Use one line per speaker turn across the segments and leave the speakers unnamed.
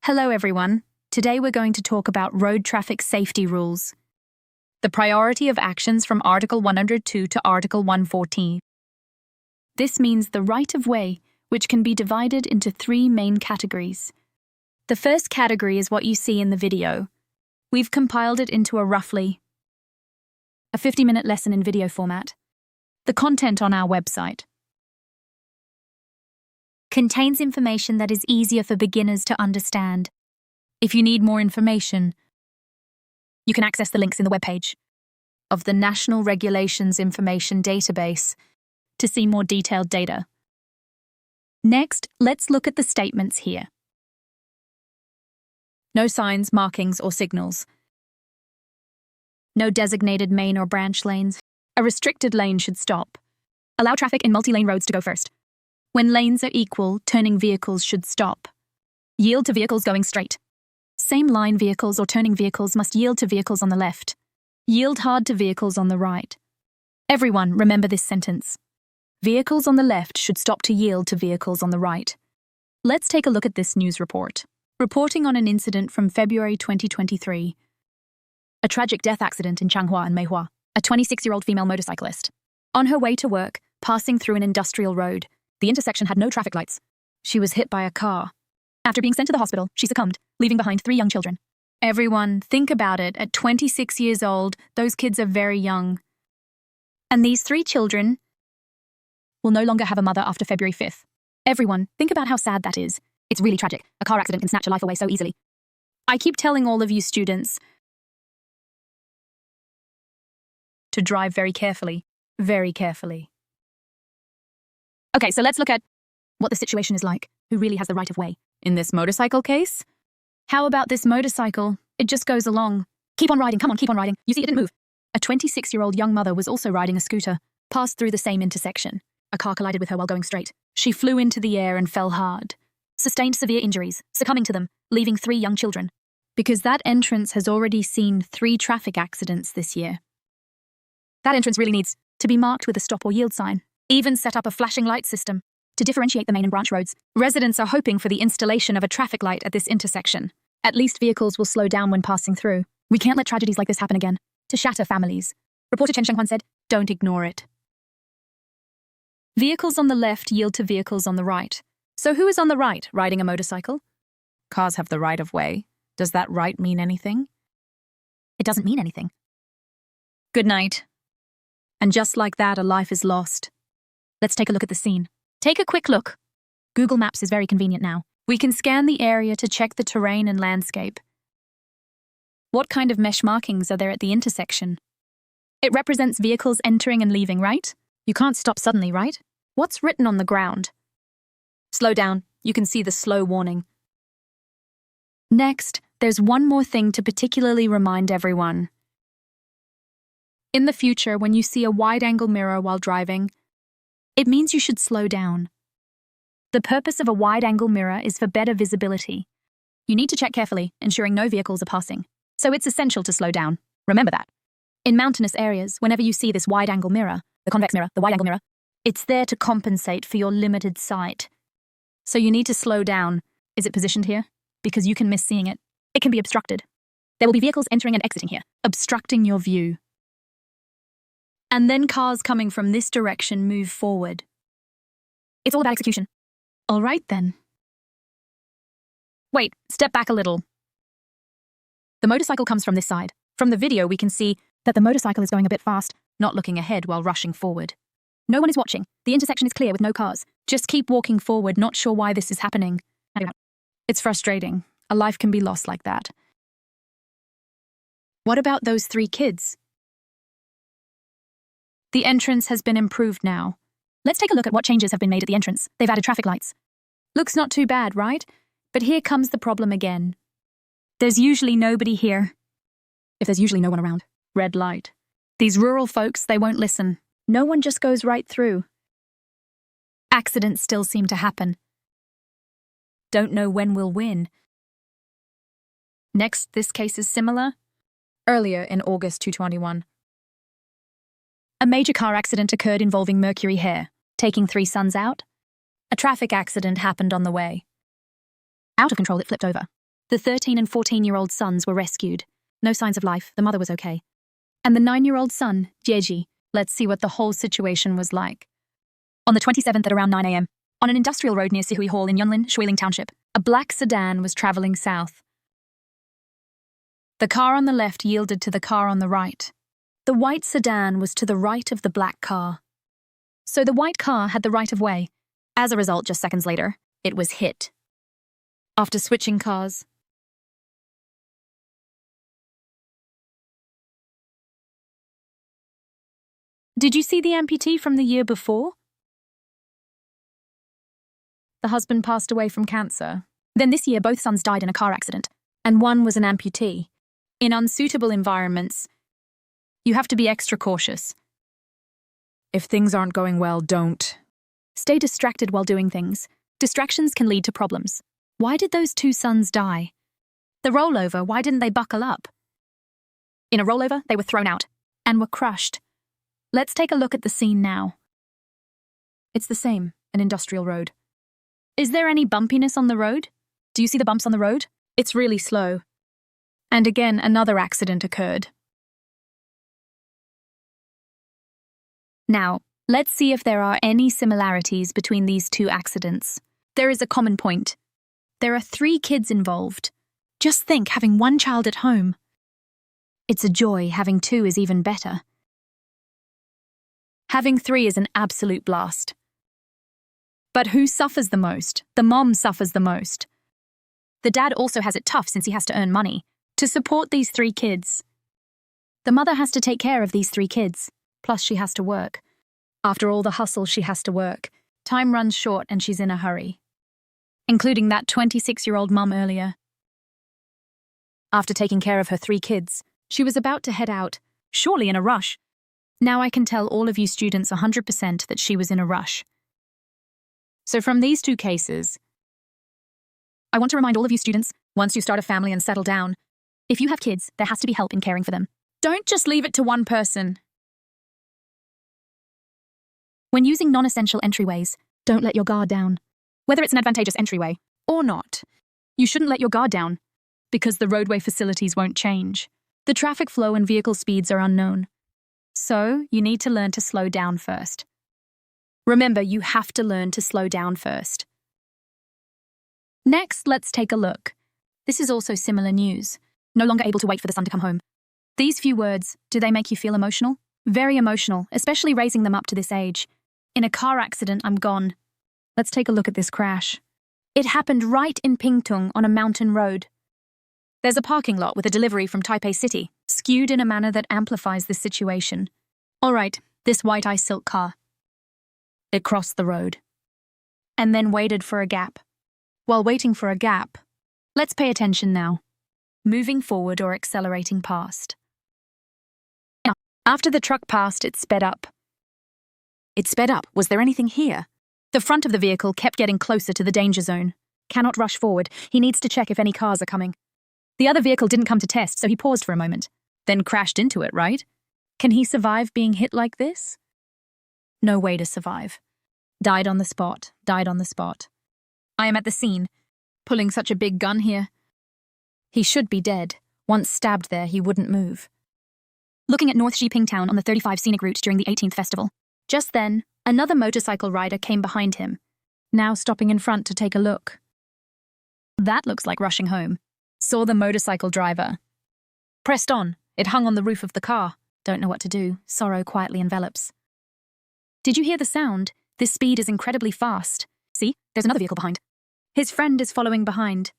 Hello everyone. Today we're going to talk about road traffic safety rules. The priority of actions from Article 102 to Article 114. This means the right-of-way, which can be divided into three main categories. The first category is what you see in the video. We've compiled it into a 50-minute lesson in video format. The content on our website contains information that is easier for beginners to understand. If you need more information, you can access the links in the webpage of the National Regulations Information Database to see more detailed data. Next, let's look at the statements here. No signs, markings, or signals. No designated main or branch lanes. A restricted lane should stop. Allow traffic in multi-lane roads to go first. When lanes are equal, turning vehicles should stop. Yield to vehicles going straight. Same line vehicles or turning vehicles must yield to vehicles on the left. Yield hard to vehicles on the right. Everyone, remember this sentence. Vehicles on the left should stop to yield to vehicles on the right. Let's take a look at this news report. Reporting on an incident from February 2023. A tragic death accident in Changhua and Meihua. A 26-year-old female motorcyclist. On her way to work, passing through an industrial road. The intersection had no traffic lights. She was hit by a car. After being sent to the hospital, she succumbed, leaving behind 3 young children. Everyone, think about it. At 26 years old, those kids are very young. And these 3 children will no longer have a mother after February 5th. Everyone, think about how sad that is. It's really tragic. A car accident can snatch a life away so easily. I keep telling all of you students to drive very carefully. Very carefully. Okay, so let's look at what the situation is like. Who really has the right of way? In this motorcycle case? How about this motorcycle? It just goes along. Keep on riding, come on, keep on riding. You see, it didn't move. A 26-year-old young mother was also riding a scooter, passed through the same intersection. A car collided with her while going straight. She flew into the air and fell hard. Sustained severe injuries, succumbing to them, leaving 3 young children. Because that entrance has already seen 3 traffic accidents this year. That entrance really needs to be marked with a stop or yield sign. Even set up a flashing light system to differentiate the main and branch roads. Residents are hoping for the installation of a traffic light at this intersection. At least vehicles will slow down when passing through. We can't let tragedies like this happen again. To shatter families. Reporter Chen Shenghuan said, "Don't ignore it." Vehicles on the left yield to vehicles on the right. So who is on the right riding a motorcycle? Cars have the right of way. Does that right mean anything? It doesn't mean anything. Good night. And just like that, a life is lost. Let's take a look at the scene. Take a quick look. Google Maps is very convenient now. We can scan the area to check the terrain and landscape. What kind of mesh markings are there at the intersection? It represents vehicles entering and leaving, right? You can't stop suddenly, right? What's written on the ground? Slow down. You can see the slow warning. Next, there's one more thing to particularly remind everyone. In the future, when you see a wide-angle mirror while driving, it means you should slow down. The purpose of a wide-angle mirror is for better visibility. You need to check carefully, ensuring no vehicles are passing. So it's essential to slow down. Remember that. In mountainous areas, whenever you see this wide-angle mirror, the convex mirror, the wide-angle mirror, it's there to compensate for your limited sight. So you need to slow down. Is it positioned here? Because you can miss seeing it. It can be obstructed. There will be vehicles entering and exiting here, obstructing your view. And then cars coming from this direction move forward. It's all about execution. All right, then. Wait, step back a little. The motorcycle comes from this side. From the video, we can see that the motorcycle is going a bit fast, not looking ahead while rushing forward. No one is watching. The intersection is clear with no cars. Just keep walking forward, not sure why this is happening. It's frustrating. A life can be lost like that. What about those 3 kids? The entrance has been improved now. Let's take a look at what changes have been made at the entrance. They've added traffic lights. Looks not too bad, right? But here comes the problem again. There's usually nobody here. If there's usually no one around. Red light. These rural folks, they won't listen. No one just goes right through. Accidents still seem to happen. Don't know when we'll win. Next, this case is similar. Earlier in August 2021. A major car accident occurred involving Mercury Hair, taking 3 sons out. A traffic accident happened on the way. Out of control, it flipped over. The 13 and 14-year-old sons were rescued. No signs of life, the mother was okay. And the 9-year-old son, Jeji, let's see what the whole situation was like. On the 27th at around 9 a.m., on an industrial road near Sihui Hall in Yunlin, Shuiling Township, a black sedan was traveling south. The car on the left yielded to the car on the right. The white sedan was to the right of the black car. So the white car had the right of way. As a result, just seconds later, it was hit. After switching cars, did you see the amputee from the year before? The husband passed away from cancer. Then this year, both sons died in a car accident, and one was an amputee. In unsuitable environments, you have to be extra cautious. If things aren't going well, don't. Stay distracted while doing things. Distractions can lead to problems. Why did those two sons die? The rollover, why didn't they buckle up? In a rollover, they were thrown out and were crushed. Let's take a look at the scene now. It's the same, an industrial road. Is there any bumpiness on the road? Do you see the bumps on the road? It's really slow. And again, another accident occurred. Now, let's see if there are any similarities between these two accidents. There is a common point. There are 3 kids involved. Just think, having 1 child at home. It's a joy, having 2 is even better. Having 3 is an absolute blast. But who suffers the most? The mom suffers the most. The dad also has it tough since he has to earn money to support these 3 kids. The mother has to take care of these 3 kids, plus she has to work. After all the hustle, she has to work. Time runs short and she's in a hurry. Including that 26-year-old mum earlier. After taking care of her 3 kids, she was about to head out, surely in a rush. Now I can tell all of you students 100% that she was in a rush. So from these 2 cases, I want to remind all of you students, once you start a family and settle down, if you have kids, there has to be help in caring for them. Don't just leave it to one person. When using non-essential entryways, don't let your guard down. Whether it's an advantageous entryway or not, you shouldn't let your guard down, because the roadway facilities won't change. The traffic flow and vehicle speeds are unknown. So, you need to learn to slow down first. Remember, you have to learn to slow down first. Next, let's take a look. This is also similar news. No longer able to wait for the son to come home. These few words, do they make you feel emotional? Very emotional, especially raising them up to this age. In a car accident, I'm gone. Let's take a look at this crash. It happened right in Pingtung on a mountain road. There's a parking lot with a delivery from Taipei City, skewed in a manner that amplifies this situation. All right, this white ice silk car. It crossed the road. And then waited for a gap. While waiting for a gap, let's pay attention now. Moving forward or accelerating past. After the truck passed, it sped up. It sped up. Was there anything here? The front of the vehicle kept getting closer to the danger zone. Cannot rush forward. He needs to check if any cars are coming. The other vehicle didn't come to test, so he paused for a moment. Then crashed into it, right? Can he survive being hit like this? No way to survive. Died on the spot. Died on the spot. I am at the scene. Pulling such a big gun here. He should be dead. Once stabbed there, he wouldn't move. Looking at North Shiping Town on the 35 scenic route during the 18th festival. Just then, another motorcycle rider came behind him, now stopping in front to take a look. That looks like rushing home. Saw the motorcycle driver. Pressed on. It hung on the roof of the car. Don't know what to do. Sorrow quietly envelops. Did you hear the sound? This speed is incredibly fast. See, there's another vehicle behind. His friend is following behind.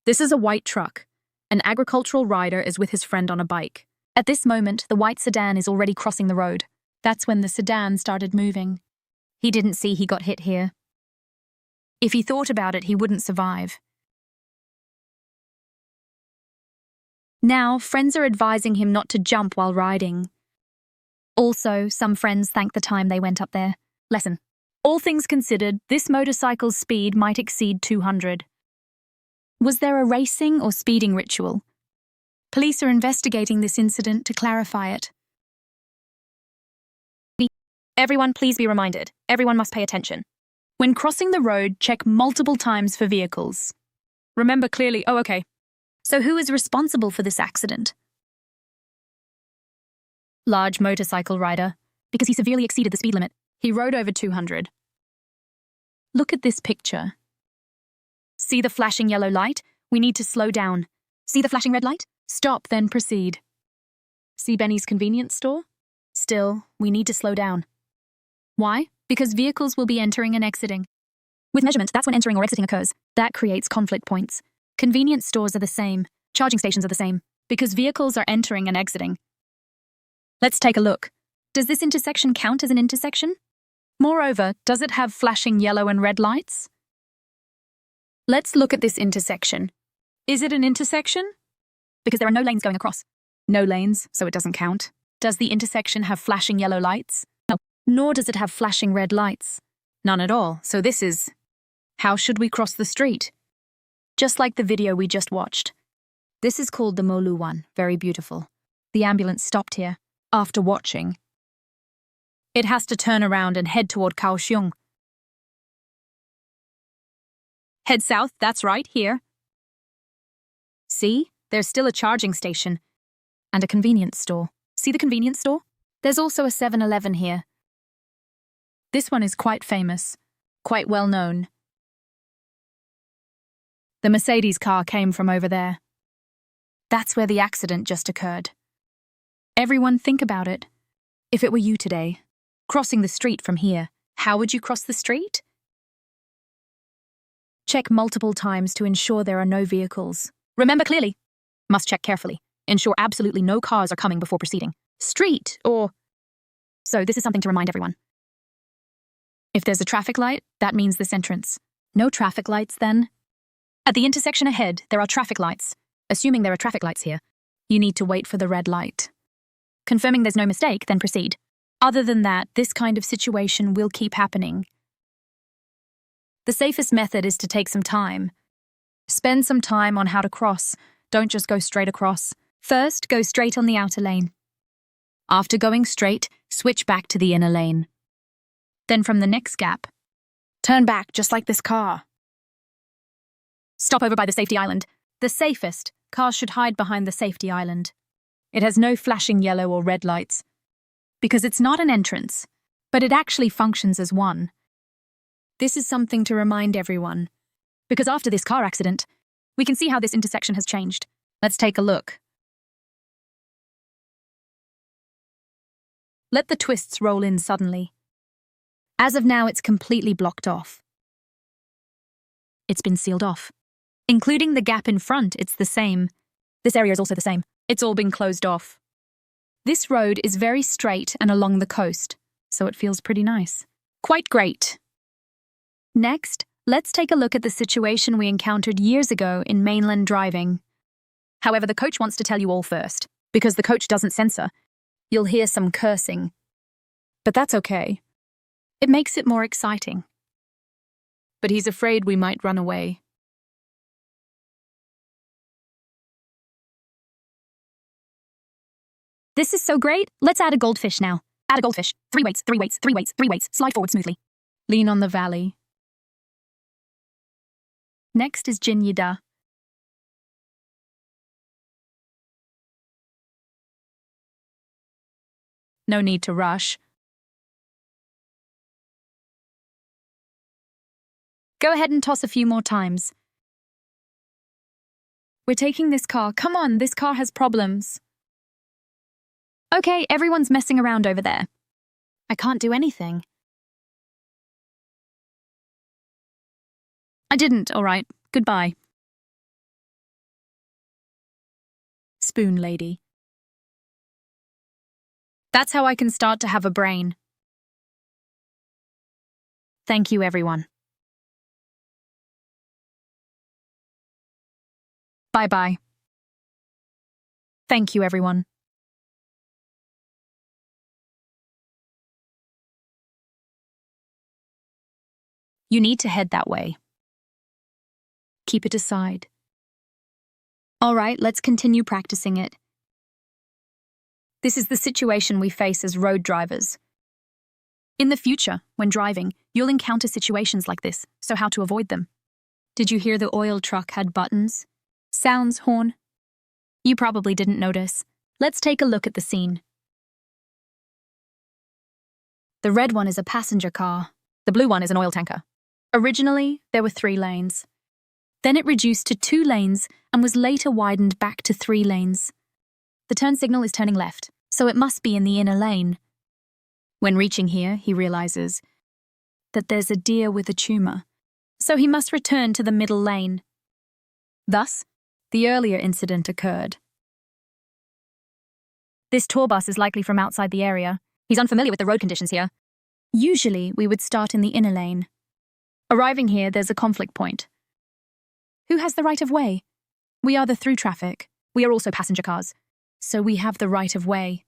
This is a white truck. An agricultural rider is with his friend on a bike. At this moment, the white sedan is already crossing the road. That's when the sedan started moving. He didn't see he got hit here. If he thought about it, he wouldn't survive. Now, friends are advising him not to jump while riding. Also, some friends thank the time they went up there. Lesson. All things considered, this motorcycle's speed might exceed 200. Was there a racing or speeding ritual? Police are investigating this incident to clarify it. Everyone, please be reminded. Everyone must pay attention. When crossing the road, check multiple times for vehicles. Remember clearly. Oh, okay. So who is responsible for this accident? Large motorcycle rider, because he severely exceeded the speed limit. He rode over 200. Look at this picture. See the flashing yellow light? We need to slow down. See the flashing red light? Stop, then proceed. See Benny's convenience store? Still, we need to slow down. Why? Because vehicles will be entering and exiting. With measurement, that's when entering or exiting occurs. That creates conflict points. Convenience stores are the same. Charging stations are the same. Because vehicles are entering and exiting. Let's take a look. Does this intersection count as an intersection? Moreover, does it have flashing yellow and red lights? Let's look at this intersection. Is it an intersection? Because there are no lanes going across. No lanes, so it doesn't count. Does the intersection have flashing yellow lights? No. Nor does it have flashing red lights. None at all, so this is... How should we cross the street? Just like the video we just watched. This is called the Molu one, very beautiful. The ambulance stopped here, after watching. It has to turn around and head toward Kaohsiung. Head south, that's right, here. See, there's still a charging station. And a convenience store. See the convenience store? There's also a 7-Eleven here. This one is quite famous, quite well known. The Mercedes car came from over there. That's where the accident just occurred. Everyone think about it. If it were you today, crossing the street from here, how would you cross the street? Check multiple times to ensure there are no vehicles. Remember clearly. Must check carefully. Ensure absolutely no cars are coming before proceeding. Street or... So this is something to remind everyone. If there's a traffic light, that means this entrance. No traffic lights then? At the intersection ahead, there are traffic lights. Assuming there are traffic lights here, you need to wait for the red light. Confirming there's no mistake, then proceed. Other than that, this kind of situation will keep happening. The safest method is to take some time. Spend some time on how to cross. Don't just go straight across. First, go straight on the outer lane. After going straight, switch back to the inner lane. Then from the next gap, turn back just like this car. Stop over by the safety island. The safest, cars should hide behind the safety island. It has no flashing yellow or red lights. Because it's not an entrance, but it actually functions as one. This is something to remind everyone. Because after this car accident, we can see how this intersection has changed. Let's take a look. Let the twists roll in suddenly. As of now, it's completely blocked off. It's been sealed off. Including the gap in front, it's the same. This area is also the same. It's all been closed off. This road is very straight and along the coast, so it feels pretty nice. Quite great. Next, let's take a look at the situation we encountered years ago in mainland driving. However, the coach wants to tell you all first. Because the coach doesn't censor, you'll hear some cursing. But that's okay. It makes it more exciting. But he's afraid we might run away. This is so great. Let's add a goldfish now. Add a goldfish. 3 weights, 3 weights, 3 weights, 3 weights. Slide forward smoothly. Lean on the valley. Next is Jinyida. No need to rush. Go ahead and toss a few more times. We're taking this car. Come on, this car has problems. Okay, everyone's messing around over there. I can't do anything. I didn't, all right. Goodbye. Spoon lady. That's how I can start to have a brain. Thank you, everyone. Bye-bye. Thank you, everyone. You need to head that way. Keep it aside. All right, let's continue practicing it. This is the situation we face as road drivers. In the future, when driving, you'll encounter situations like this, so how to avoid them. Did you hear the oil truck had buttons? Sounds, horn? You probably didn't notice. Let's take a look at the scene. The red one is a passenger car. The blue one is an oil tanker. Originally, there were 3 lanes. Then it reduced to 2 lanes and was later widened back to 3 lanes. The turn signal is turning left, so it must be in the inner lane. When reaching here, he realizes that there's a deer with a tumor, so he must return to the middle lane. Thus, the earlier incident occurred. This tour bus is likely from outside the area. He's unfamiliar with the road conditions here. Usually, we would start in the inner lane. Arriving here, there's a conflict point. Who has the right of way? We are the through traffic. We are also passenger cars, so we have the right of way.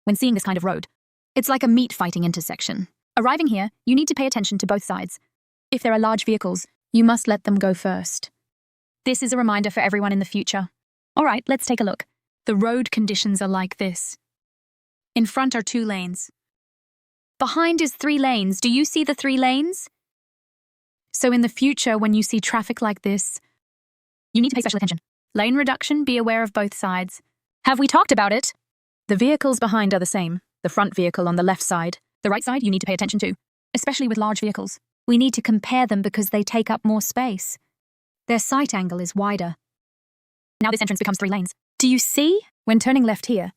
When seeing this kind of road, it's like a meat-fighting intersection. Arriving here, you need to pay attention to both sides. If there are large vehicles, you must let them go first. This is a reminder for everyone in the future. All right, let's take a look. The road conditions are like this. In front are 2 lanes. Behind is 3 lanes. Do you see the 3 lanes? So in the future, when you see traffic like this, you need to pay special attention. Lane reduction, be aware of both sides. Have we talked about it? The vehicles behind are the same. The front vehicle on the left side. The right side you need to pay attention to, especially with large vehicles. We need to compare them because they take up more space. Their sight angle is wider. Now this entrance becomes 3 lanes. Do you see? When turning left here,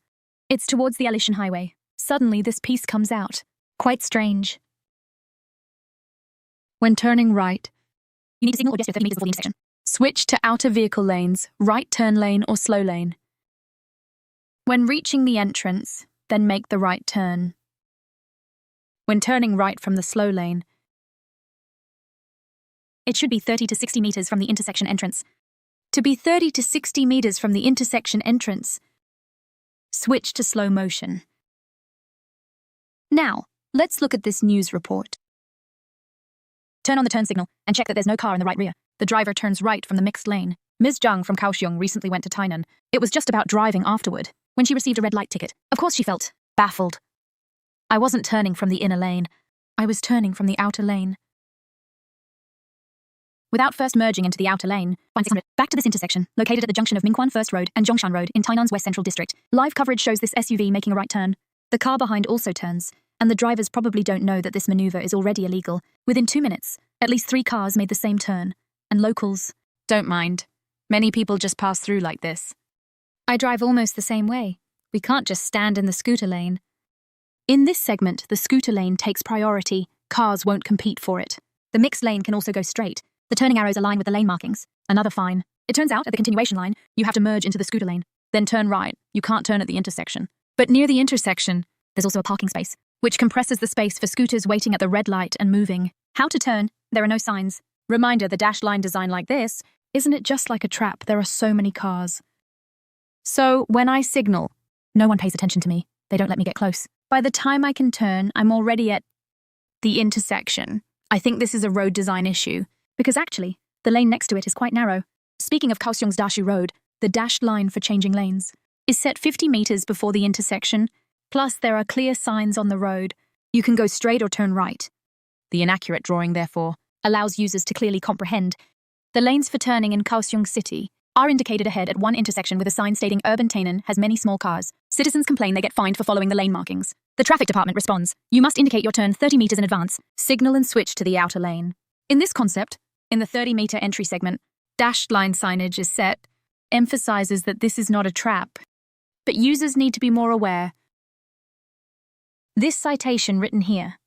it's towards the Alishan Highway. Suddenly this piece comes out. Quite strange. When turning right, you need to signal or gesture 30 meters before the intersection. Switch to outer vehicle lanes, right turn lane or slow lane. When reaching the entrance, then make the right turn. When turning right from the slow lane, it should be 30 to 60 meters from the intersection entrance. To be 30 to 60 meters from the intersection entrance, switch to slow motion. Now, let's look at this news report. Turn on the turn signal and check that there's no car in the right rear. The driver turns right from the mixed lane. Ms. Zhang from Kaohsiung recently went to Tainan. It was just about driving afterward, when she received a red light ticket. Of course she felt baffled. I wasn't turning from the inner lane. I was turning from the outer lane. Without first merging into the outer lane, find 600. Back to this intersection, located at the junction of Mingquan First Road and Zhongshan Road in Tainan's West Central District. Live coverage shows this SUV making a right turn. The car behind also turns, and the drivers probably don't know that this maneuver is already illegal. Within 2 minutes, at least 3 cars made the same turn, and locals don't mind. Many people just pass through like this. I drive almost the same way. We can't just stand in the scooter lane. In this segment, the scooter lane takes priority. Cars won't compete for it. The mixed lane can also go straight. The turning arrows align with the lane markings. Another fine. It turns out, at the continuation line, you have to merge into the scooter lane. Then turn right. You can't turn at the intersection. But near the intersection, there's also a parking space, which compresses the space for scooters waiting at the red light and moving. How to turn? There are no signs. Reminder, the dash line design like this, isn't it just like a trap? There are so many cars. So, when I signal, no one pays attention to me. They don't let me get close. By the time I can turn, I'm already at the intersection. I think this is a road design issue, because actually, the lane next to it is quite narrow. Speaking of Kaohsiung's Dashu Road, the dashed line for changing lanes is set 50 meters before the intersection, plus there are clear signs on the road. You can go straight or turn right. The inaccurate drawing, therefore, allows users to clearly comprehend. The lanes for turning in Kaohsiung City are indicated ahead at one intersection with a sign stating Urban Tainan has many small cars. Citizens complain they get fined for following the lane markings. The traffic department responds, you must indicate your turn 30 meters in advance, signal and switch to the outer lane. In this concept, in the 30-meter entry segment, dashed line signage is set, emphasizes that this is not a trap, but users need to be more aware. This citation written here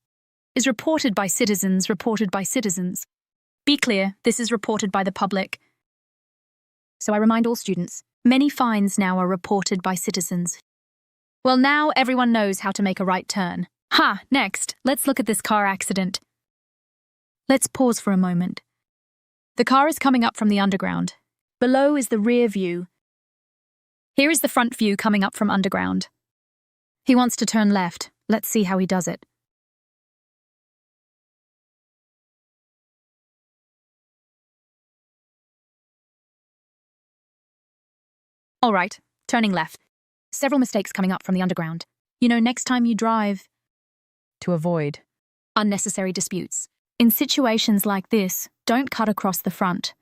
is reported by citizens. Be clear, this is reported by the public. So I remind all students, many fines now are reported by citizens. Well, now everyone knows how to make a right turn. Next, let's look at this car accident. Let's pause for a moment. The car is coming up from the underground. Below is the rear view. Here is the front view coming up from underground. He wants to turn left. Let's see how he does it. All right, turning left. Several mistakes coming up from the underground. Next time you drive, to avoid unnecessary disputes. In situations like this, don't cut across the front.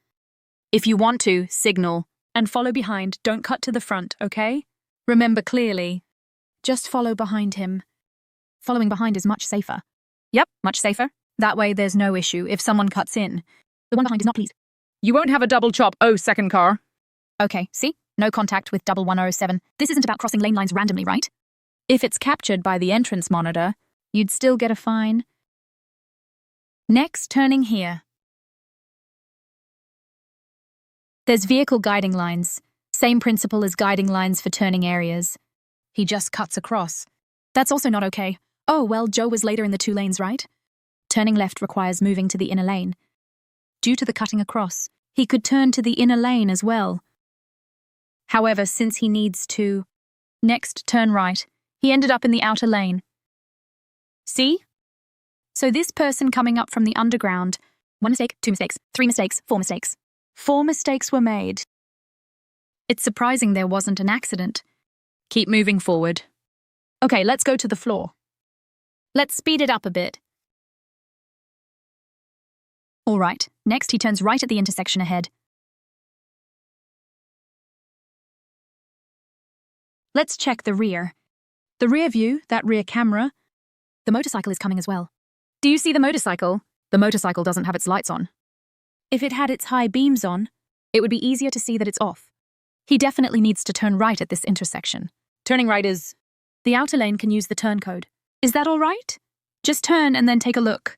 If you want to, signal and follow behind. Don't cut to the front, okay? Remember clearly, just follow behind him. Following behind is much safer. Yep, much safer. That way there's no issue if someone cuts in. The one behind is not pleased.
You won't have a double chop, oh, second car.
Okay, see? No contact with 1107. This isn't about crossing lane lines randomly, right? If it's captured by the entrance monitor, you'd still get a fine. Next, turning here. There's vehicle guiding lines. Same principle as guiding lines for turning areas. He just cuts across. That's also not okay. Oh, well, Joe was later in the 2 lanes, right? Turning left requires moving to the inner lane. Due to the cutting across, he could turn to the inner lane as well. However, since he needs to next turn right, he ended up in the outer lane. See? So this person coming up from the underground, 1 mistake, 2 mistakes, 3 mistakes, 4 mistakes. 4 mistakes were made. It's surprising there wasn't an accident. Keep moving forward. Okay, let's go to the floor. Let's speed it up a bit. All right, next he turns right at the intersection ahead. Let's check the rear. The rear view, that rear camera. The motorcycle is coming as well. Do you see the motorcycle? The motorcycle doesn't have its lights on. If it had its high beams on, it would be easier to see that it's off. He definitely needs to turn right at this intersection. Turning right is... The outer lane can use the turn code. Is that all right? Just turn and then take a look.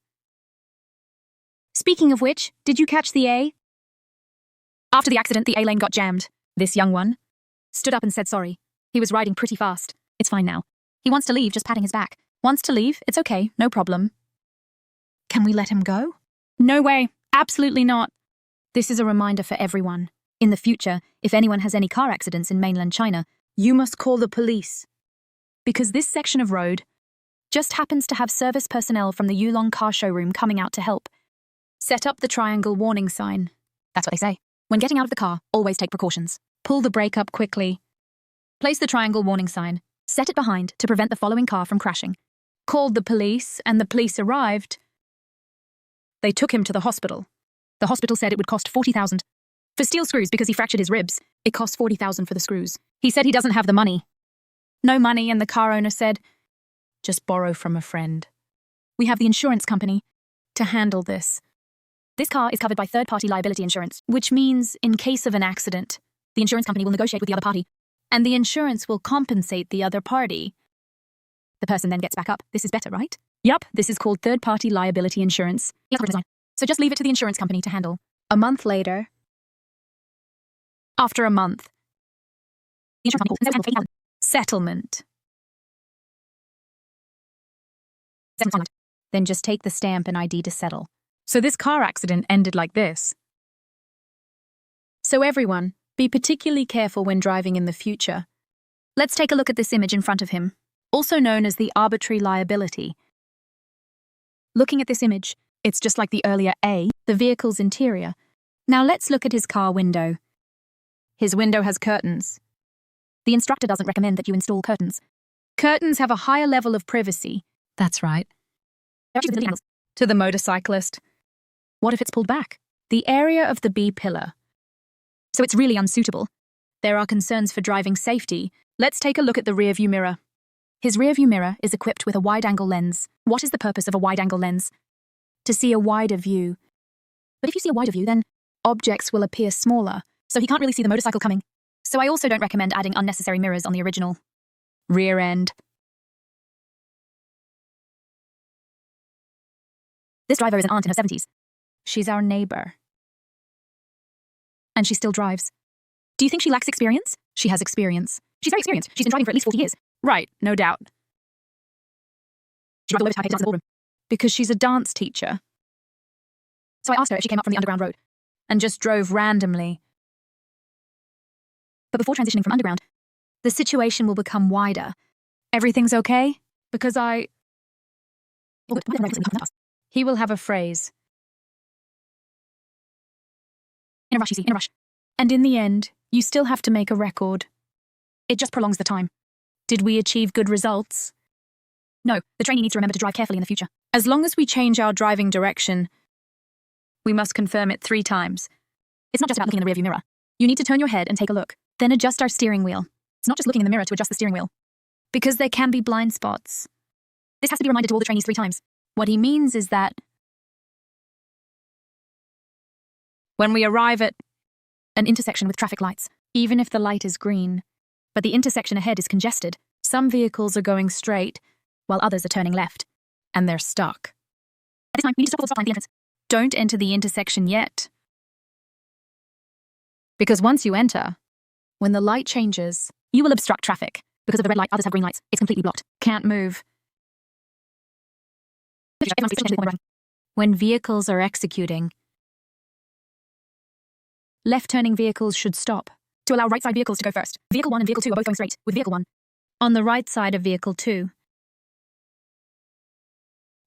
Speaking of which, did you catch the A? After the accident, the A lane got jammed. This young one stood up and said sorry. He was riding pretty fast. It's fine now. He wants to leave, just patting his back. Wants to leave? It's okay, no problem. Can we let him go? No way, absolutely not. This is a reminder for everyone. In the future, if anyone has any car accidents in mainland China, you must call the police. Because this section of road just happens to have service personnel from the Yulong car showroom coming out to help. Set up the triangle warning sign. That's what they say. When getting out of the car, always take precautions. Pull the brake up quickly. Place the triangle warning sign. Set it behind to prevent the following car from crashing. Called the police, and the police arrived. They took him to the hospital. The hospital said it would cost 40,000 for steel screws because he fractured his ribs. It cost 40,000 for the screws. He said he doesn't have the money. No money, and the car owner said, just borrow from a friend. We have the insurance company to handle this. This car is covered by third-party liability insurance, which means in case of an accident, the insurance company will negotiate with the other party, and the insurance will compensate the other party. The person then gets back up. This is better, right? Yup, this is called third-party liability insurance. So just leave it to the insurance company to handle. A month later, after a month, the insurance company will handle 80,000. Settlement. Then just take the stamp and ID to settle. So this car accident ended like this. So everyone, be particularly careful when driving in the future. Let's take a look at this image in front of him, also known as the arbitrary liability. Looking at this image, it's just like the earlier A, the vehicle's interior. Now let's look at his car window. His window has curtains. The instructor doesn't recommend that you install curtains. Curtains have a higher level of privacy. That's right. To the motorcyclist. What if it's pulled back? The area of the B pillar. So it's really unsuitable. There are concerns for driving safety. Let's take a look at the rearview mirror. His rearview mirror is equipped with a wide-angle lens. What is the purpose of a wide-angle lens? To see a wider view. But if you see a wider view, then objects will appear smaller, so he can't really see the motorcycle coming. So I also don't recommend adding unnecessary mirrors on the original rear end. This driver is an aunt in her 70s. She's our neighbor. And she still drives. Do you think she lacks experience? She has experience. She's very experienced. She's been driving for at least 40 years. Right, no doubt. She drives all over to the ballroom. Because she's a dance teacher. So I asked her if she came up from the underground road and just drove randomly. But before transitioning from underground, the situation will become wider. Everything's okay? Because he will have a phrase. In a rush, you see, in a rush. And in the end, you still have to make a record. It just prolongs the time. Did we achieve good results? No, the trainee needs to remember to drive carefully in the future. As long as we change our driving direction, We must confirm it 3 times. It's not just about looking in the rearview mirror. You need to turn your head and take a look. Then adjust our steering wheel. It's not just looking in the mirror to adjust the steering wheel, because there can be blind spots. This has to be reminded to all the trainees 3 times. What he means is that when we arrive at an intersection with traffic lights, even if the light is green, but the intersection ahead is congested, some vehicles are going straight while others are turning left, and they're stuck. At this time, we need to stop at the stop line at the entrance. Don't enter the intersection yet, because once you enter, when the light changes, you will obstruct traffic. Because of the red light, others have green lights. It's completely blocked. Can't move. When vehicles are executing, left-turning vehicles should stop to allow right-side vehicles to go first. Vehicle 1 and Vehicle 2 are both going straight, with Vehicle 1 on the right side of Vehicle 2.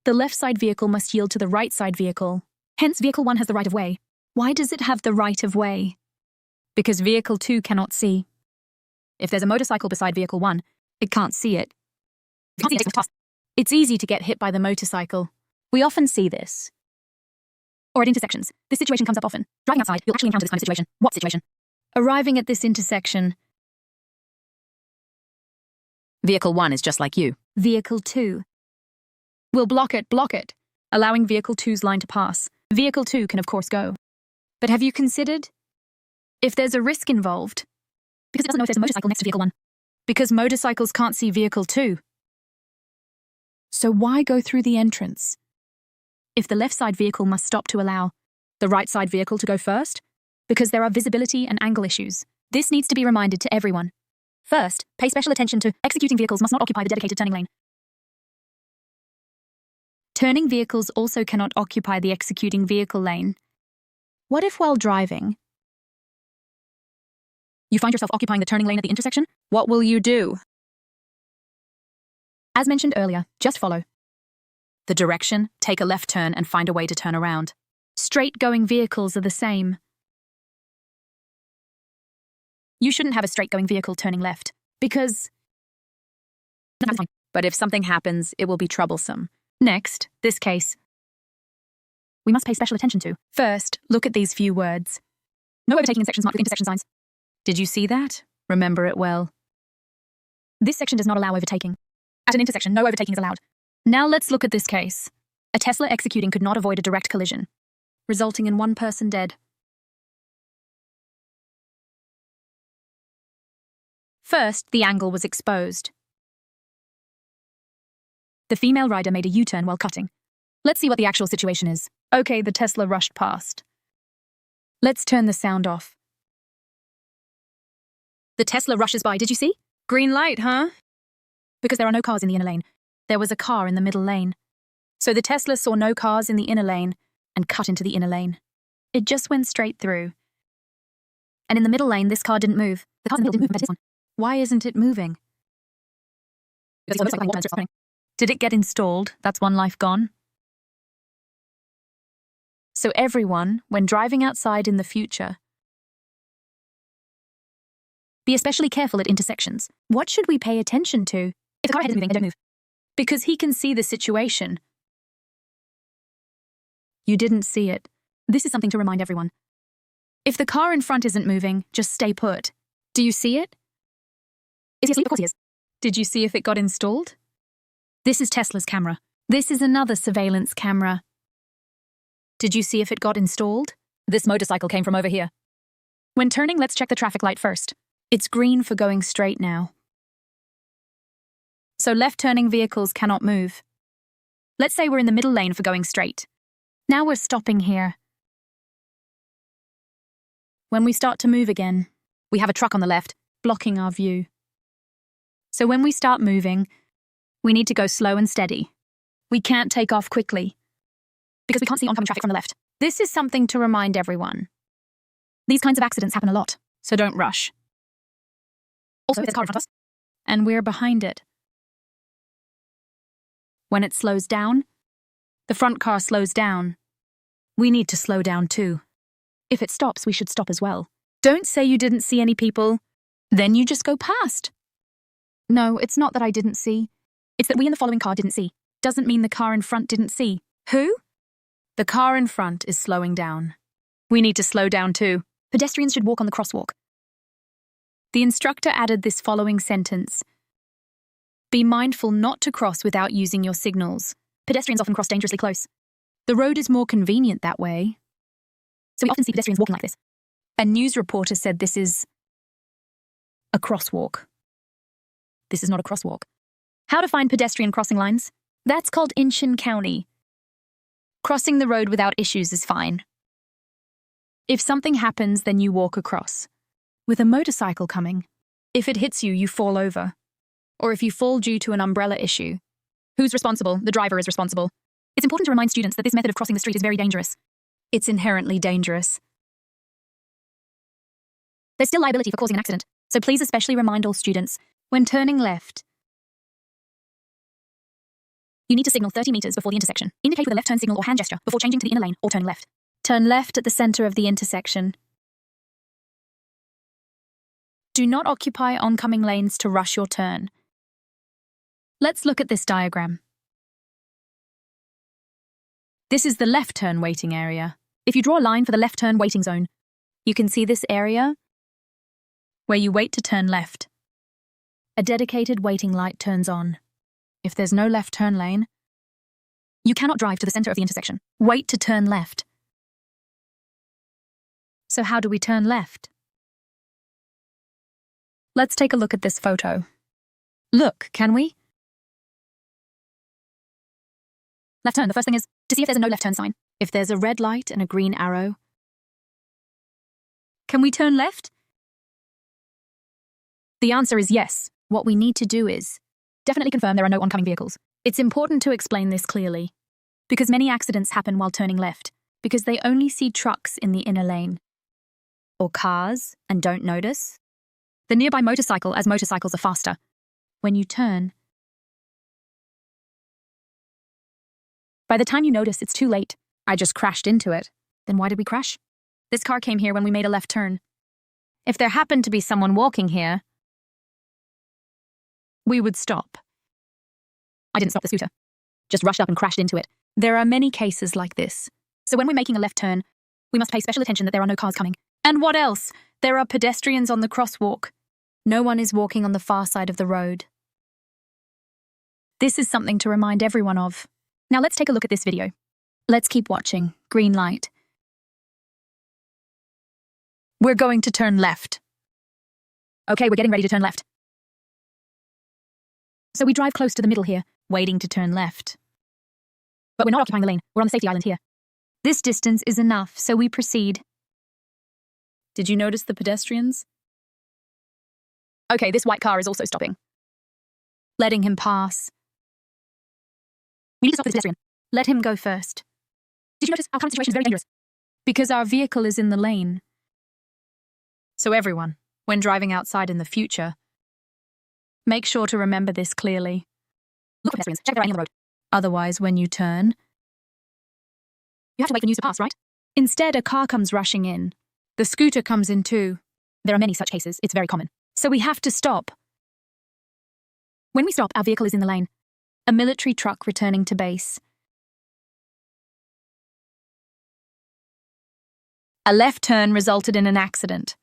The left-side vehicle must yield to the right-side vehicle. Hence, Vehicle 1 has the right-of-way. Why does it have the right-of-way? Because Vehicle 2 cannot see. If there's a motorcycle beside Vehicle 1, it can't see it. It's easy to get hit by the motorcycle. We often see this. Or at intersections. This situation comes up often. Driving outside, you'll actually encounter this kind of situation. What situation? Arriving at this intersection,
Vehicle 1 is just like you.
Vehicle 2 will block it, allowing Vehicle 2's line to pass. Vehicle 2 can of course go. But have you considered if there's a risk involved? Because it doesn't know if there's a motorcycle next to Vehicle 1. Because motorcycles can't see Vehicle 2. So why go through the entrance? If the left side vehicle must stop to allow the right side vehicle to go first, because there are visibility and angle issues. This needs to be reminded to everyone. First, pay special attention to executing vehicles must not occupy the dedicated turning lane. Turning vehicles also cannot occupy the executing vehicle lane. What if while driving, you find yourself occupying the turning lane at the intersection? What will you do? As mentioned earlier, just follow the direction, take a left turn, and find a way to turn around. Straight-going vehicles are the same. You shouldn't have a straight-going vehicle turning left, because... But if something happens, it will be troublesome. Next, this case, we must pay special attention to. First, look at these few words. No overtaking in sections marked with intersection signs. Did you see that? Remember it well. This section does not allow overtaking. At an intersection, no overtaking is allowed. Now let's look at this case. A Tesla executing could not avoid a direct collision, resulting in 1 person dead. First, the angle was exposed. The female rider made a U-turn while cutting. Let's see what the actual situation is. Okay, the Tesla rushed past. Let's turn the sound off. The Tesla rushes by, did you see? Green light, huh? Because there are no cars in the inner lane. There was a car in the middle lane. So the Tesla saw no cars in the inner lane and cut into the inner lane. It just went straight through. And in the middle lane, this car didn't move. The car in the middle didn't move compared to this one. Why isn't it moving? Did it get installed? That's 1 life gone. So everyone, when driving outside in the future, be especially careful at intersections. What should we pay attention to? If the car ahead is moving, then don't move. Because he can see the situation. You didn't see it. This is something to remind everyone. If the car in front isn't moving, just stay put. Do you see it? Is he asleep? Of course he is. Did you see if it got installed? This is Tesla's camera. This is another surveillance camera. Did you see if it got installed? This motorcycle came from over here. When turning, let's check the traffic light first. It's green for going straight now. So left-turning vehicles cannot move. Let's say we're in the middle lane for going straight. Now we're stopping here. When we start to move again, we have a truck on the left, blocking our view. So when we start moving, we need to go slow and steady. We can't take off quickly, because we can't see oncoming traffic from the left. This is something to remind everyone. These kinds of accidents happen a lot, so don't rush. Also, there's a car in front of us, and we're behind it. When it slows down, the front car slows down. We need to slow down too. If it stops, we should stop as well. Don't say you didn't see any people, then you just go past. No, it's not that I didn't see. It's that we in the following car didn't see. Doesn't mean the car in front didn't see. Who? The car in front is slowing down. We need to slow down too. Pedestrians should walk on the crosswalk. The instructor added this following sentence. Be mindful not to cross without using your signals. Pedestrians often cross dangerously close. The road is more convenient that way, so we often see pedestrians walking like this. A news reporter said this is a crosswalk. This is not a crosswalk. How to find pedestrian crossing lines? That's called Inchin County. Crossing the road without issues is fine. If something happens, then you walk across. With a motorcycle coming, if it hits you, you fall over. Or if you fall due to an umbrella issue, who's responsible? The driver is responsible. It's important to remind students that this method of crossing the street is very dangerous. It's inherently dangerous. There's still liability for causing an accident, so please especially remind all students, when turning left, you need to signal 30 meters before the intersection. Indicate with a left turn signal or hand gesture before changing to the inner lane or turning left. Turn left at the center of the intersection. Do not occupy oncoming lanes to rush your turn. Let's look at this diagram. This is the left turn waiting area. If you draw a line for the left turn waiting zone, you can see this area where you wait to turn left. A dedicated waiting light turns on. If there's no left turn lane, you cannot drive to the center of the intersection. Wait to turn left. So how do we turn left? Let's take a look at this photo. Look, can we? Left turn, the first thing is to see if there's a no left turn sign. If there's a red light and a green arrow, can we turn left? The answer is yes. What we need to do is definitely confirm there are no oncoming vehicles. It's important to explain this clearly, because many accidents happen while turning left, because they only see trucks in the inner lane, or cars and don't notice the nearby motorcycle, as motorcycles are faster. When you turn, by the time you notice, it's too late. I just crashed into it. Then why did we crash? This car came here when we made a left turn. If there happened to be someone walking here, we would stop. I didn't stop the scooter. Just rushed up and crashed into it. There are many cases like this. So when we're making a left turn, we must pay special attention that there are no cars coming. And what else? There are pedestrians on the crosswalk. No one is walking on the far side of the road. This is something to remind everyone of. Now let's take a look at this video. Let's keep watching. Green light. We're going to turn left. Okay, we're getting ready to turn left. So we drive close to the middle here, waiting to turn left. But we're not occupying the lane. We're on the safety island here. This distance is enough, so we proceed. Did you notice the pedestrians? Okay, this white car is also stopping. Letting him pass. We need to stop this pedestrian. Let him go first. Did you notice our current situation is very dangerous? Because our vehicle is in the lane. So everyone, when driving outside in the future, make sure to remember this clearly. Look for pedestrians. Check if there are any on the road. Otherwise, when you turn, you have to wait for news to pass, right? Instead, a car comes rushing in. The scooter comes in too. There are many such cases. It's very common. So we have to stop. When we stop, our vehicle is in the lane. A military truck returning to base. A left turn resulted in an accident.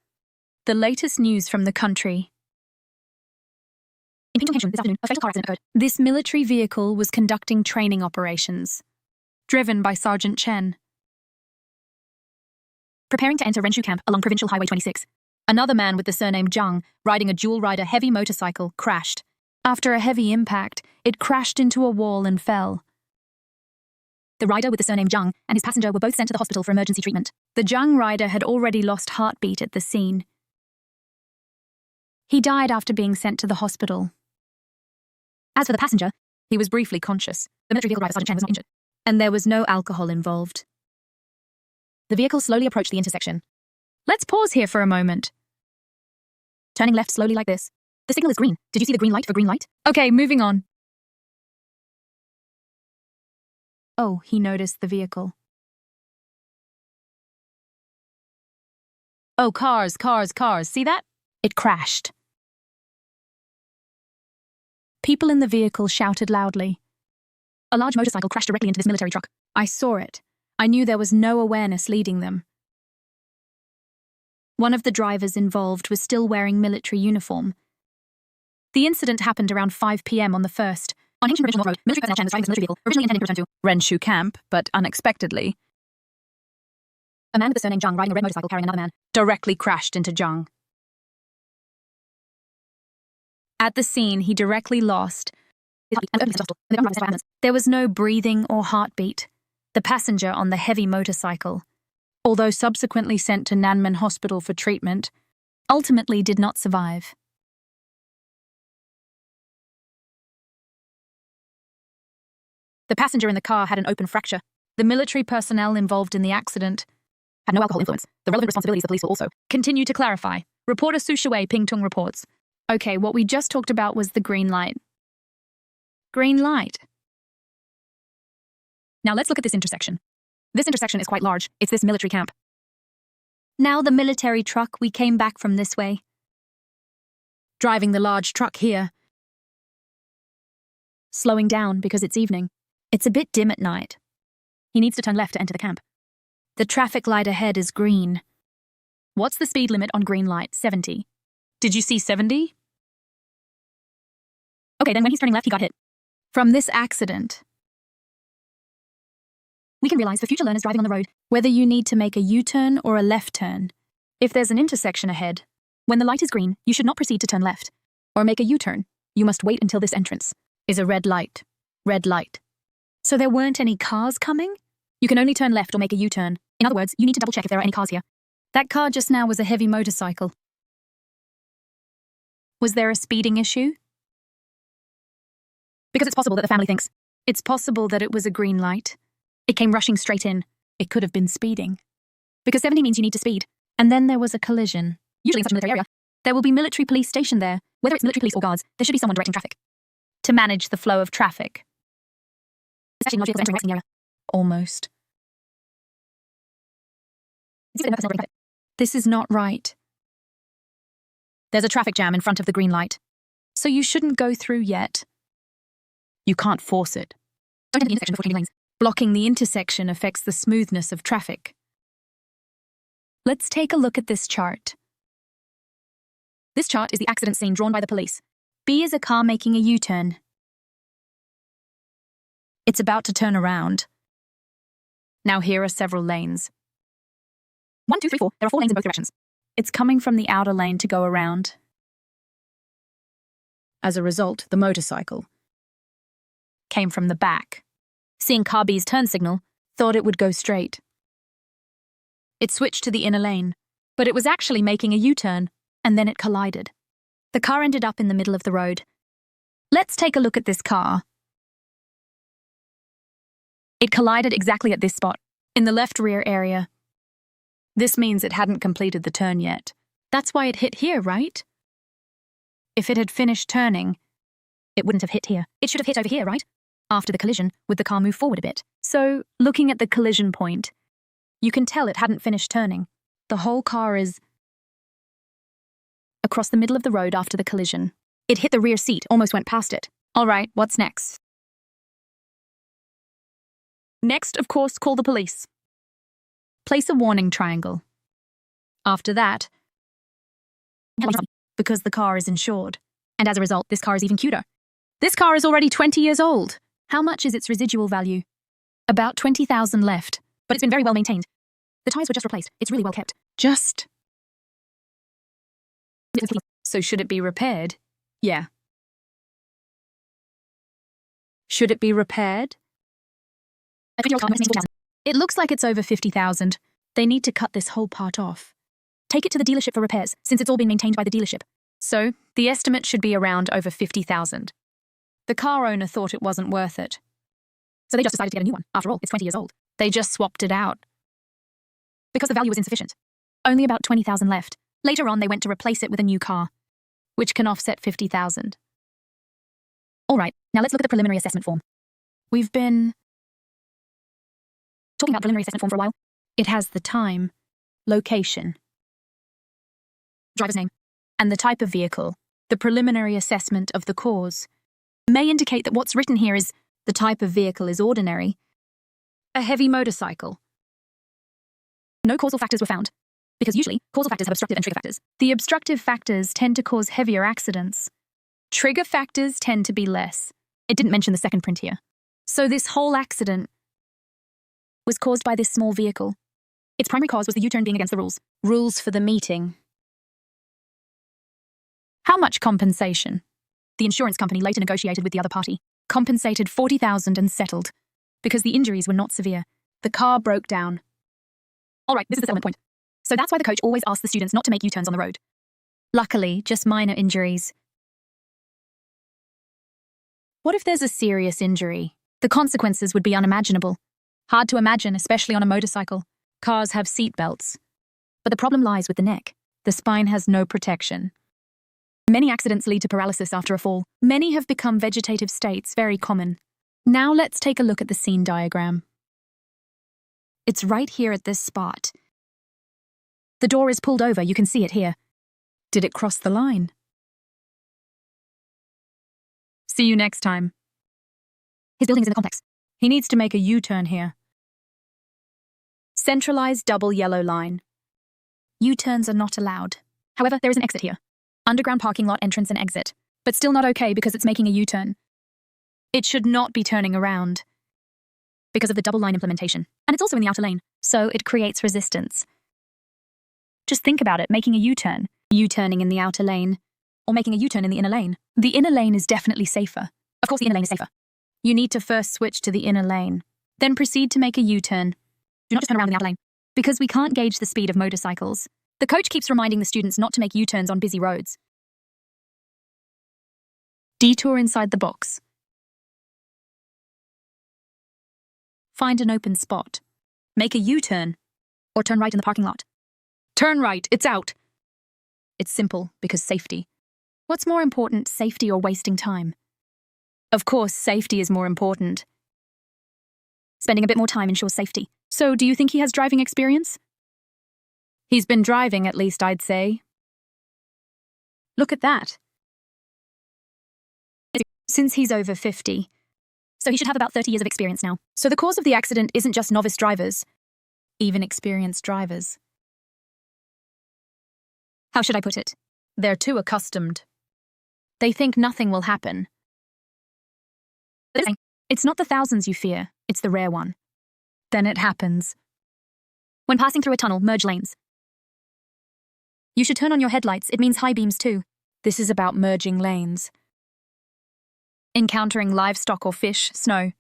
The latest news from the country. In Pingtung, this afternoon, a fatal car accident occurred. This military vehicle was conducting training operations, driven by Sergeant Chen. Preparing to enter Renshu camp along Provincial Highway 26. Another man with the surname Zhang, riding a dual-rider heavy motorcycle, crashed. After a heavy impact, it crashed into a wall and fell. The rider with the surname Zhang and his passenger were both sent to the hospital for emergency treatment. The Zhang rider had already lost heartbeat at the scene. He died after being sent to the hospital. As for the passenger, he was briefly conscious. The military vehicle driver, Sergeant Chen, was not injured. And there was no alcohol involved. The vehicle slowly approached the intersection. Let's pause here for a moment. Turning left slowly like this. The signal is green. Did you see the green light for green light? Okay, moving on. Oh, he noticed the vehicle. Oh, cars, cars, cars. See that? It crashed. People in the vehicle shouted loudly. A large motorcycle crashed directly into this military truck. I saw it. I knew there was no awareness leading them. One of the drivers involved was still wearing military uniform. The incident happened around 5 p.m. on the 1st. On ancient provincial road, military personnel Chen was driving this military vehicle, originally intending to return to
Renshu camp, but unexpectedly,
a man with the surname Zhang riding a red motorcycle carrying another man
directly crashed into Zhang.
At the scene, he directly lost. There was no breathing or heartbeat. The passenger on the heavy motorcycle, although subsequently sent to Nanmen Hospital for treatment, ultimately did not survive. The passenger in the car had an open fracture. The military personnel involved in the accident had no alcohol influence. The relevant responsibilities of the police will also continue to clarify. Reporter Su Shui Pingtung reports. Okay, what we just talked about was the green light. Green light. Now let's look at this intersection. This intersection is quite large. It's this military camp. Now the military truck, we came back from this way. Driving the large truck here. Slowing down because it's evening. It's a bit dim at night. He needs to turn left to enter the camp. The traffic light ahead is green. What's the speed limit on green light? 70.
Did you see 70?
Okay, then when he's turning left, he got hit. From this accident, we can realize for future learners driving on the road whether you need to make a U-turn or a left turn. If there's an intersection ahead, when the light is green, you should not proceed to turn left or make a U-turn. You must wait until this entrance is a red light. Red light. So there weren't any cars coming? You can only turn left or make a U-turn. In other words, you need to double check if there are any cars here. That car just now was a heavy motorcycle. Was there a speeding issue? Because it's possible that the family thinks. It's possible that it was a green light. It came rushing straight in. It could have been speeding. Because 70 means you need to speed. And then there was a collision. Usually in such a military area, there will be military police stationed there. Whether it's military police or guards, there should be someone directing traffic to manage the flow of traffic. Especially not entering the area. Almost. This is not right. There's a traffic jam in front of the green light. So you shouldn't go through yet.
You can't force it.
Don't enter the intersection before changing lanes. Blocking the intersection affects the smoothness of traffic. Let's take a look at this chart. This chart is the accident scene drawn by the police. B is a car making a U-turn. It's about to turn around. Now here are several lanes. 1, 2, 3, 4. There are 4 lanes in both directions. It's coming from the outer lane to go around. As a result, the motorcycle came from the back. Seeing car B's turn signal, thought it would go straight. It switched to the inner lane, but it was actually making a U-turn, and then it collided. The car ended up in the middle of the road. Let's take a look at this car. It collided exactly at this spot, in the left rear area. This means it hadn't completed the turn yet. That's why it hit here, right? If it had finished turning, it wouldn't have hit here. It should have hit over here, right? After the collision, would the car move forward a bit? So, looking at the collision point, you can tell it hadn't finished turning. The whole car is across the middle of the road after the collision. It hit the rear seat, almost went past it. All right, what's next? Next, of course, call the police. Place a warning triangle. After that, because the car is insured. And as a result, this car is even cuter. This car is already 20 years old. How much is its residual value? About 20,000 left, but it's been very well maintained. The tires were just replaced. It's really well kept. So should it be repaired? Yeah. Should it be repaired? It looks like it's over 50,000. They need to cut this whole part off. Take it to the dealership for repairs, since it's all been maintained by the dealership. So, the estimate should be around over 50,000. The car owner thought it wasn't worth it. So they just decided to get a new one. After all, it's 20 years old. They just swapped it out. Because the value was insufficient. Only about 20,000 left. Later on, they went to replace it with a new car, which can offset 50,000. All right, now let's look at the preliminary assessment form. We've been talking about preliminary assessment form for a while. It has the time, location, driver's name, and the type of vehicle. The preliminary assessment of the cause may indicate that what's written here is the type of vehicle is ordinary, a heavy motorcycle, No causal factors were found, because usually causal factors have obstructive and trigger factors. The obstructive factors tend to cause heavier accidents. Trigger factors tend to be less. It didn't mention the second print here. So this whole accident was caused by this small vehicle. Its primary cause was the U-turn being against the rules. Rules for the meeting. How much compensation? The insurance company later negotiated with the other party. Compensated $40,000 and settled, because the injuries were not severe. The car broke down. All right, this is the settlement point. So that's why the coach always asks the students not to make U-turns on the road. Luckily, just minor injuries. What if there's a serious injury? The consequences would be unimaginable. Hard to imagine, especially on a motorcycle. Cars have seat belts. But the problem lies with the neck. The spine has no protection. Many accidents lead to paralysis after a fall. Many have become vegetative states, very common. Now let's take a look at the scene diagram. It's right here at this spot. The door is pulled over, you can see it here. Did it cross the line? See you next time. His building is in the complex. He needs to make a U-turn here. Centralized double yellow line. U-turns are not allowed. However, there is an exit here. Underground parking lot entrance and exit. But still not okay because it's making a U-turn. It should not be turning around because of the double line implementation. And it's also in the outer lane, so it creates resistance. Just think about it, making a U-turn. U-turning in the outer lane, or making a U-turn in the inner lane. The inner lane is definitely safer. Of course, the inner lane is safer. You need to first switch to the inner lane, then proceed to make a U-turn. Do not just turn around in the outer lane, because we can't gauge the speed of motorcycles. The coach keeps reminding the students not to make U-turns on busy roads. Detour inside the box. Find an open spot. Make a U-turn, or turn right in the parking lot. Turn right, it's out. It's simple, because safety. What's more important, safety or wasting time? Of course, safety is more important. Spending a bit more time ensures safety. So, do you think he has driving experience? He's been driving, at least, I'd say. Look at that. Since he's over 50. So he should have about 30 years of experience now. So the cause of the accident isn't just novice drivers, even experienced drivers. How should I put it? They're too accustomed. They think nothing will happen. It's not the thousands you fear, it's the rare one. Then it happens. When passing through a tunnel, merge lanes. You should turn on your headlights, it means high beams too. This is about merging lanes. Encountering livestock or fish, snow.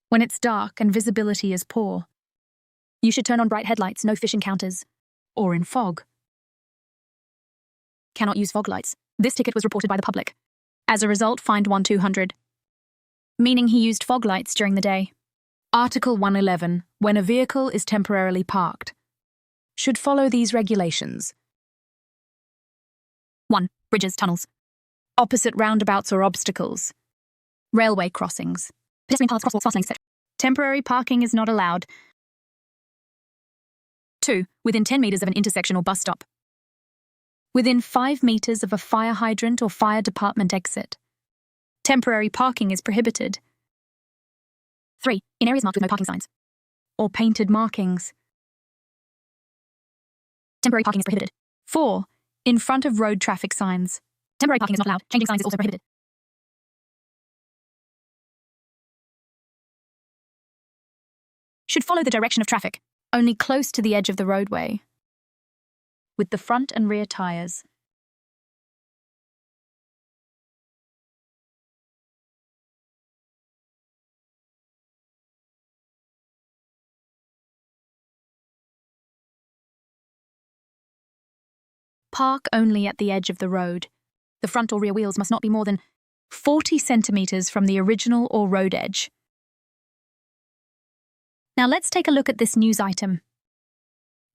When it's dark and visibility is poor, you should turn on bright headlights, no fish encounters. Or in fog. Cannot use fog lights. This ticket was reported by the public. As a result, fined 1,200. Meaning he used fog lights during the day. Article 111, when a vehicle is temporarily parked, should follow these regulations. 1. Bridges, tunnels. Opposite roundabouts or obstacles. Railway crossings. Pedestrian paths, crosswalks, fast lanes, etc. Temporary parking is not allowed. 2. Within 10 meters of an intersection or bus stop. Within 5 meters of a fire hydrant or fire department exit. Temporary parking is prohibited. 3. In areas marked with no parking signs. Or painted markings. Temporary parking is prohibited. 4. In front of road traffic signs. Temporary parking is not allowed. Changing signs is also prohibited. Should follow the direction of traffic, only close to the edge of the roadway. With the front and rear tires. Park only at the edge of the road. The front or rear wheels must not be more than 40 centimeters from the original or road edge. Now let's take a look at this news item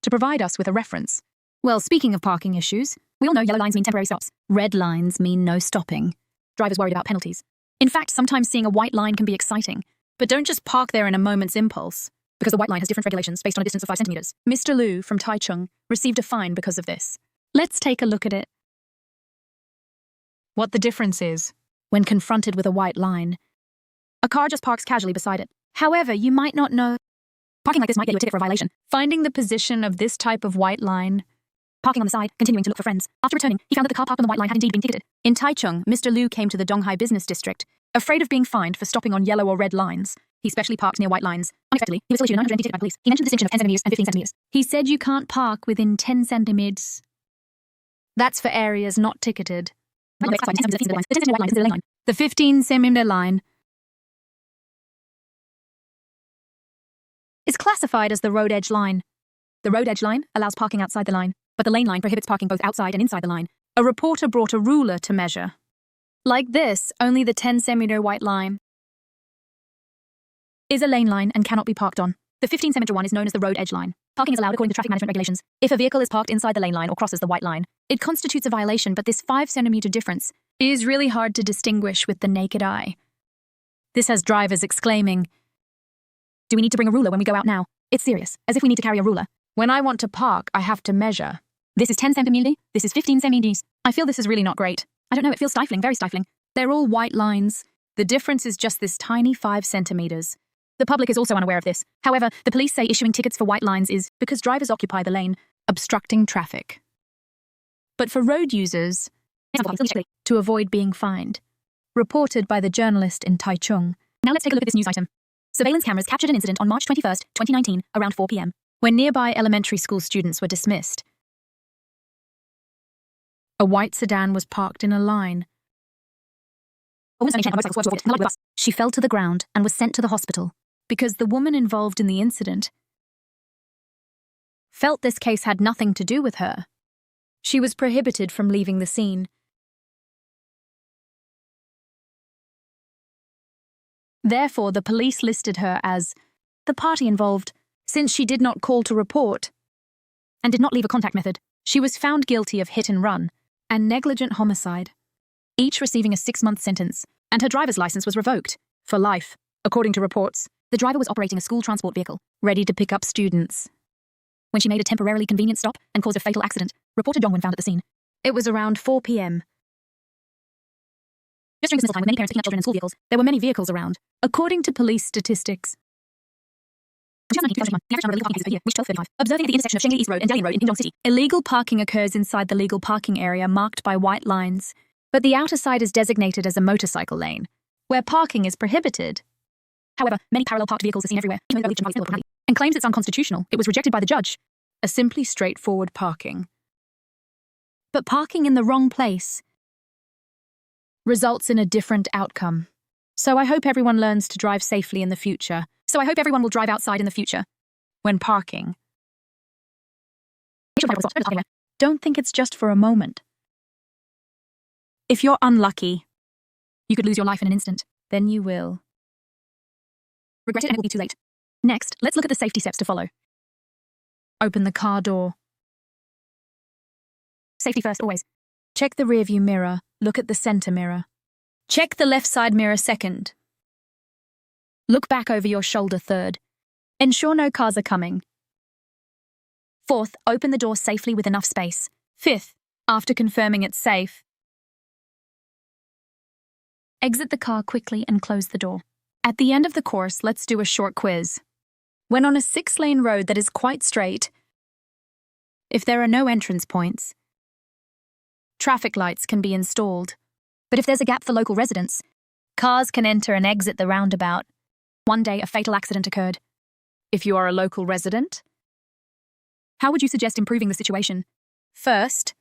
to provide us with a reference. Well, speaking of parking issues, we all know yellow lines mean temporary stops. Red lines mean no stopping. Drivers worried about penalties. In fact, sometimes seeing a white line can be exciting. But don't just park there in a moment's impulse, because the white line has different regulations based on a distance of 5 centimeters. Mr. Liu from Taichung received a fine because of this. Let's take a look at it. What the difference is when confronted with a white line. A car just parks casually beside it. However, you might not know Parking like this might get you a ticket for a violation. Finding the position of this type of white line. Parking on the side, continuing to look for friends. After returning, he found that the car parked on the white line had indeed been ticketed. In Taichung, Mr. Liu came to the Donghai Business District, afraid of being fined for stopping on yellow or red lines. He specially parked near white lines. Unexpectedly, he was issued a 900 ticket by police. He mentioned the distinction of 10 centimeters and 15 centimeters. He said you can't park within 10 centimeters. That's for areas not ticketed. The 15 centimeter line is classified as the road edge line. The road edge line allows parking outside the line, but the lane line prohibits parking both outside and inside the line. A reporter brought a ruler to measure. Like this, only the 10 centimeter white line is a lane line and cannot be parked on. The 15 centimeter one is known as the road edge line. Parking is allowed according to traffic management regulations. If a vehicle is parked inside the lane line or crosses the white line, it constitutes a violation, but this 5 centimeter difference is really hard to distinguish with the naked eye. This has drivers exclaiming, "Do we need to bring a ruler when we go out now? It's serious, as if we need to carry a ruler. When I want to park, I have to measure. This is 10 centimeters, this is 15 centimeters. I feel this is really not great. I don't know, it feels stifling, very stifling. They're all white lines. The difference is just this tiny 5 centimeters. The public is also unaware of this. However, the police say issuing tickets for white lines is because drivers occupy the lane, obstructing traffic. But for road users, to avoid being fined. Reported by the journalist in Taichung. Now let's take a look at this news item. Surveillance cameras captured an incident on March 21st, 2019, around 4 p.m., when nearby elementary school students were dismissed. A white sedan was parked in a line. She fell to the ground and was sent to the hospital because the woman involved in the incident felt this case had nothing to do with her. She was prohibited from leaving the scene. Therefore, the police listed her as the party involved, since she did not call to report and did not leave a contact method. She was found guilty of hit and run and negligent homicide, each receiving a 6-month sentence, and her driver's license was revoked for life. According to reports, the driver was operating a school transport vehicle, ready to pick up students, when she made a temporarily convenient stop and caused a fatal accident, reporter Dongwen found at the scene. It was around 4 p.m. Just during dismissal time with many parents picking up children in school vehicles, there were many vehicles around. According to police statistics, the average number of illegal parking cases per year reached 1235. Observing at the intersection of Shengli East Road and Dalian Road in Pingdong City, illegal parking occurs inside the legal parking area marked by white lines, but the outer side is designated as a motorcycle lane, where parking is prohibited. However, many parallel parked vehicles are seen everywhere, and claims it's unconstitutional. It was rejected by the judge. A simply straightforward parking. But parking in the wrong place results in a different outcome. So I hope everyone learns to drive safely in the future. So I hope everyone will drive outside in the future when parking. Don't think it's just for a moment. If you're unlucky, you could lose your life in an instant. Then you will regret it and it will be too late. Next, let's look at the safety steps to follow. Open the car door. Safety first, always. Check the rearview mirror. Look at the center mirror. Check the left side mirror second. Look back over your shoulder third. Ensure no cars are coming. Fourth, open the door safely with enough space. Fifth, after confirming it's safe, exit the car quickly and close the door. At the end of the course, let's do a short quiz. When on a 6-lane road that is quite straight, if there are no entrance points, traffic lights can be installed. But if there's a gap for local residents, cars can enter and exit the roundabout. One day, a fatal accident occurred. If you are a local resident, how would you suggest improving the situation? First,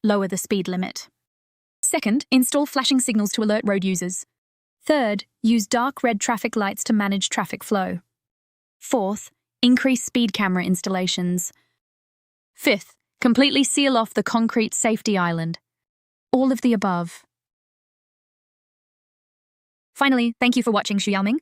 lower the speed limit. Second, install flashing signals to alert road users. Third, use dark red traffic lights to manage traffic flow. Fourth, increase speed camera installations. Fifth, completely seal off the concrete safety island. All of the above. Finally, thank you for watching, Xu Yaoming.